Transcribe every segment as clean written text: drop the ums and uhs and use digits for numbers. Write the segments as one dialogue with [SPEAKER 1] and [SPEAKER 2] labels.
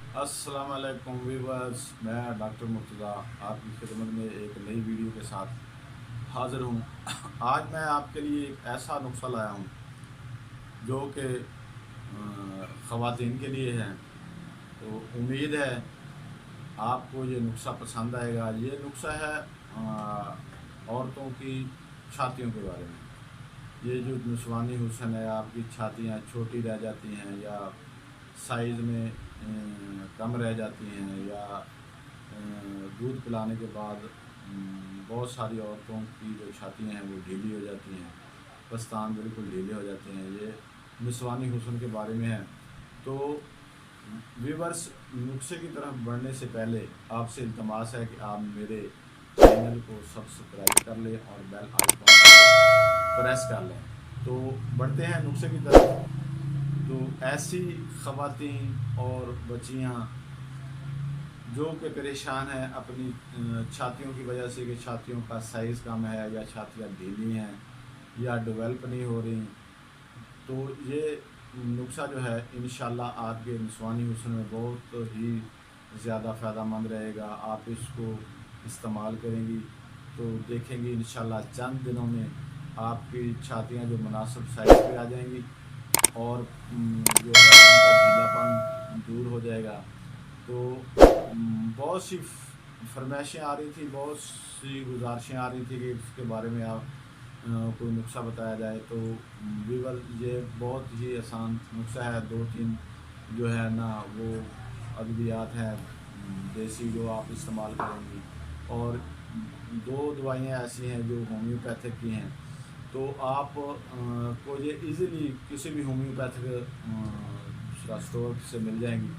[SPEAKER 1] अस्सलाम वालेकुम व्यूवर्स, मैं डॉक्टर मुर्तज़ा आपकी खिदमत में एक नई वीडियो के साथ हाज़िर हूँ। आज मैं आपके लिए एक ऐसा नुस्ख़ा लाया हूँ जो कि ख़वातीन के लिए है। तो उम्मीद है आपको ये नुस्ख़ा पसंद आएगा। ये नुस्ख़ा है औरतों की छातियों के बारे में। ये जो निस्वानी हुस्न है, आपकी छातियाँ छोटी रह जाती हैं या साइज़ में कम रह जाती हैं या दूध पिलाने के बाद बहुत सारी औरतों की जो छातियाँ हैं वो ढीली हो जाती हैं, पस्तान बिल्कुल ढीले हो जाते हैं। ये निस्वानी हुस्न के बारे में है। तो व्यूवर्स, नुस्खे की तरफ बढ़ने से पहले आपसे इल्तमास है कि आप मेरे चैनल को सब्सक्राइब कर लें और बेल आइकन को प्रेस कर लें। तो बढ़ते हैं नुस्खे की तरफ। तो ऐसी ख़वातीन और बच्चियाँ जो कि परेशान हैं अपनी छातियों की वजह से कि छातियों का साइज़ कम है या छातियाँ ढीली हैं या डेवलप नहीं हो रही, तो ये नुस्ख़ा जो है इंशाल्लाह आपके निस्वानी हुस्न में बहुत ही ज़्यादा फ़ायदेमंद रहेगा। आप इसको इस्तेमाल करेंगी तो देखेंगी इंशाल्लाह चंद दिनों में आपकी छातियाँ जो मुनासिब साइज़ पे आ जाएंगी और जो है उनका ढीलापन दूर हो जाएगा। तो बहुत सी फरमाइशें आ रही थी, बहुत सी गुजारिशें आ रही थी कि इसके बारे में आप कोई नुस्ख़ा बताया जाए। तो व्यूअर, ये बहुत ही आसान नुस्ख़ा है। 2-3 जो है ना वो अद्वियात हैं देसी जो आप इस्तेमाल करेंगी, और 2 दवाइयाँ ऐसी हैं जो होम्योपैथिक की हैं। तो आप को ये इजीली किसी भी होम्योपैथिक स्टोर से मिल जाएंगी।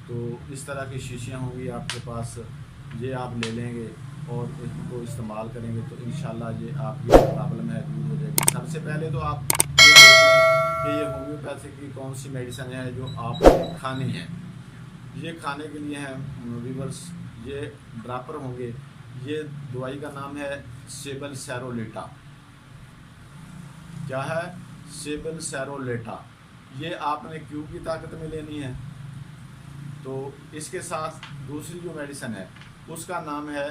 [SPEAKER 1] तो इस तरह की शीशियाँ होंगी आपके पास, ये आप ले लेंगे और इनको इस्तेमाल करेंगे तो इंशाल्लाह ये आपकी जो प्रॉब्लम है दूर हो जाएगी। सबसे पहले तो आप ये देख लें कि ये होम्योपैथिक की कौन सी मेडिसिन है जो आपने खानी है। ये खाने के लिए हैं व्यूअर्स, ये ड्रापर होंगे। ये दवाई का नाम है सेबल सैरोलेटा। क्या है? सेबल सैरोलेटा। ये आपने क्यू की ताकत में लेनी है। तो इसके साथ दूसरी जो मेडिसिन है उसका नाम है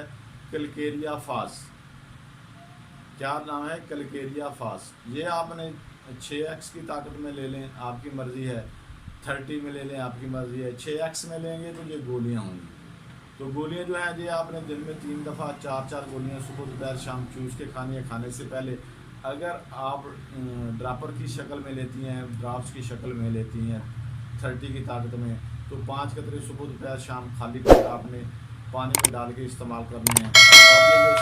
[SPEAKER 1] कलकेरिया फास। क्या नाम है? कलकेरिया फास। ये आपने 6x की ताकत में ले लें, आपकी मर्ज़ी है। 30 में ले लें, आपकी मर्ज़ी है। 6x में लेंगे तो ये गोलियां होंगी। तो गोलियां जो हैं ये आपने दिन में 3 दफ़ा 4-4 गोलियां सुबह दोपहर शाम चूस के खानी है। खाने से पहले अगर आप ड्रापर की शक्ल में लेती हैं, ड्राप्स की शक्ल में लेती हैं 30 की ताकत में, तो 5 कतरे सुबह दोपहर शाम खाली पेट आपने पानी में डाल के इस्तेमाल करने हैं। और ये जो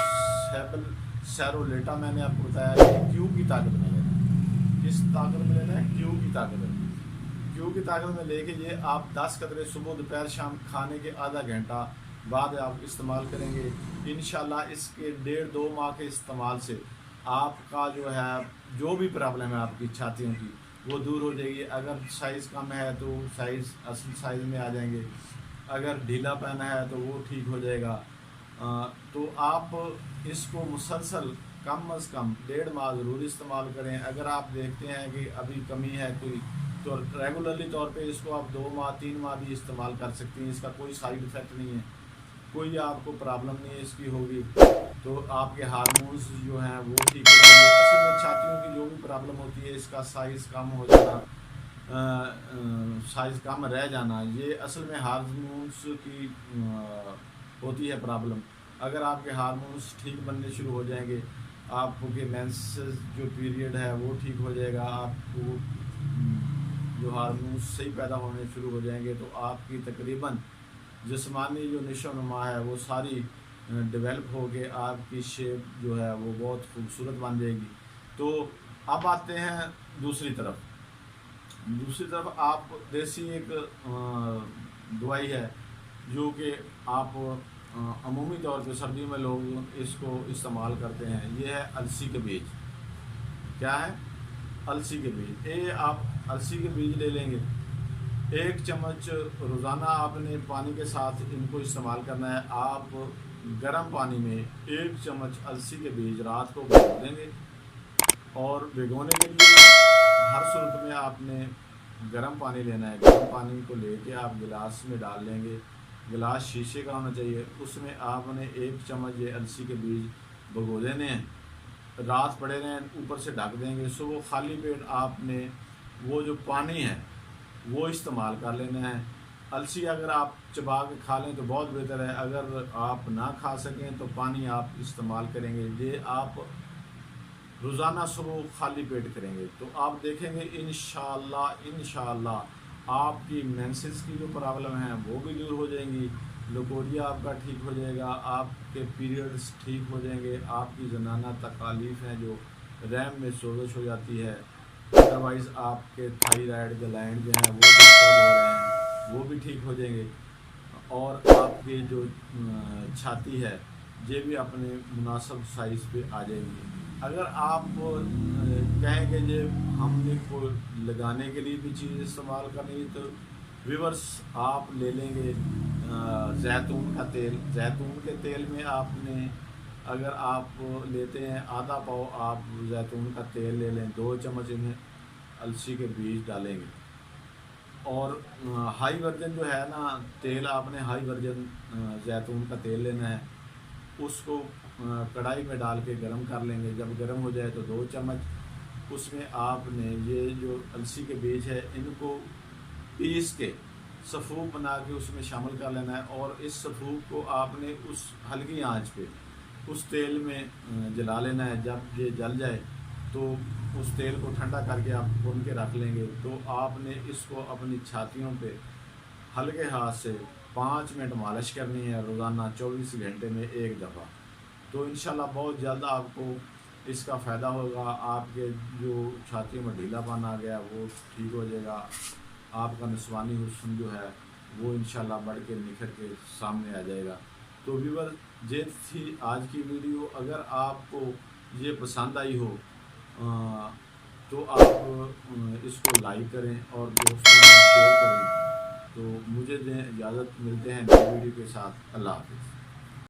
[SPEAKER 1] सेबल सैरोलेटा मैंने आपको बताया कि क्यू की ताकत में लेना है। किस ताकत में लेना है? क्यू की ताकत में। क्यू की ताकत में लेके ये आप 10 कतरे सुबह दोपहर शाम खाने के आधा घंटा बाद आप इस्तेमाल करेंगे। इंशाल्लाह इसके 1.5-2 माह के इस्तेमाल से आपका जो है जो भी प्रॉब्लम है आपकी छातियों की वो दूर हो जाएगी। अगर साइज़ कम है तो साइज़ असली साइज़ में आ जाएंगे, अगर ढीलापन है तो वो ठीक हो जाएगा। तो आप इसको मुसलसल कम अज़ कम 1.5 माह ज़रूर इस्तेमाल करें। अगर आप देखते हैं कि अभी कमी है कोई, तो रेगुलरली तौर पे इसको आप 2 माह 3 माह भी इस्तेमाल कर सकती हैं। इसका कोई साइड इफ़ेक्ट नहीं है, कोई आपको प्रॉब्लम नहीं है इसकी होगी। तो आपके हार्मोन्स जो हैं वो ठीक हो जाएंगे। असल में छातियों की जो भी प्रॉब्लम होती है, इसका साइज़ कम हो जाना, साइज़ कम रह जाना, ये असल में हार्मोन्स की होती है प्रॉब्लम। अगर आपके हार्मोन्स ठीक बनने शुरू हो जाएंगे, आपके मेंसेस जो पीरियड है वो ठीक हो जाएगा, आपको जो हार्मोन्स सही पैदा होने शुरू हो जाएंगे, तो आपकी तकरीबन जिस्मानी जो नशो नुमा है वो सारी डेवलप हो के आपकी शेप जो है वो बहुत खूबसूरत बन जाएगी। तो अब आते हैं दूसरी तरफ। दूसरी तरफ आप देसी एक दवाई है जो कि आप अमूमी तौर पे सर्दियों में लोग इसको इस्तेमाल करते हैं। ये है अलसी के बीज। क्या है? अलसी के बीज। ये आप अलसी के बीज ले लेंगे, 1 चम्मच रोज़ाना आपने पानी के साथ इनको इस्तेमाल करना है। आप गर्म पानी में 1 चम्मच अलसी के बीज रात को भिगो देंगे, और भिगोने के लिए हर सूरत में आपने गर्म पानी लेना है। गर्म पानी को लेके आप गिलास में डाल लेंगे। गिलास शीशे का होना चाहिए। उसमें आपने 1 चम्मच ये अलसी के बीज भिगो देने हैं, रात पड़े रहें, ऊपर से ढक देंगे। सुबह खाली पेट आपने वो जो पानी है वो इस्तेमाल कर लेना है। अलसी अगर आप चबा के खा लें तो बहुत बेहतर है, अगर आप ना खा सकें तो पानी आप इस्तेमाल करेंगे। ये आप रोज़ाना सुबह खाली पेट करेंगे तो आप देखेंगे इंशाअल्लाह आपकी मेंसेस की जो प्रॉब्लम है वो भी दूर हो जाएंगी, लकोरिया आपका ठीक हो जाएगा, आपके पीरियड्स ठीक हो जाएंगे, आपकी जनाना तकालीफ हैं जो रैम में सोजिश हो जाती है, अदरवाइज़ आपके थायराइड ग्लैंड जो हैं वो डिस्टर्ब हो रहे हैं वो भी ठीक हो जाएंगे, और आपकी जो छाती है ये भी अपने मुनासिब साइज़ पे आ जाएगी। अगर आप कहें कि ये हमने को लगाने के लिए भी चीज़ इस्तेमाल करनी है तो व्यूअर्स आप ले लेंगे जैतून का तेल। जैतून के तेल में आपने अगर आप लेते हैं आधा पाव आप जैतून का तेल ले लें, 2 चम्मच इन्हें अलसी के बीज डालेंगे, और हाई वर्जन जो है ना तेल, आपने हाई वर्जन जैतून का तेल लेना है, उसको कढ़ाई में डाल के गरम कर लेंगे। जब गरम हो जाए तो 2 चम्मच उसमें आपने ये जो अलसी के बीज है इनको पीस के सफ़ूक बना के उसमें शामिल कर लेना है, और इस सफ़ूक को आपने उस हल्की आंच पे उस तेल में जला लेना है। जब ये जल जाए तो उस तेल को ठंडा करके आप भून के रख लेंगे। तो आपने इसको अपनी छातियों पे हल्के हाथ से 5 मिनट मालिश करनी है रोज़ाना 24 घंटे में 1 दफ़ा। तो इंशाल्लाह बहुत जल्द आपको इसका फ़ायदा होगा। आपके जो छातियों में ढीलापन आ गया वो ठीक हो जाएगा, आपका निस्वानी हुस्न जो है वो इंशाल्लाह बढ़ के निखर के सामने आ जाएगा। तो व्यूअर ये थी आज की वीडियो। अगर आपको ये पसंद आई हो तो आप इसको लाइक करें और दोस्तों में शेयर करें। तो मुझे दें इजाज़त, मिलते हैं नई वीडियो के साथ। अल्लाह हाफ़िज़।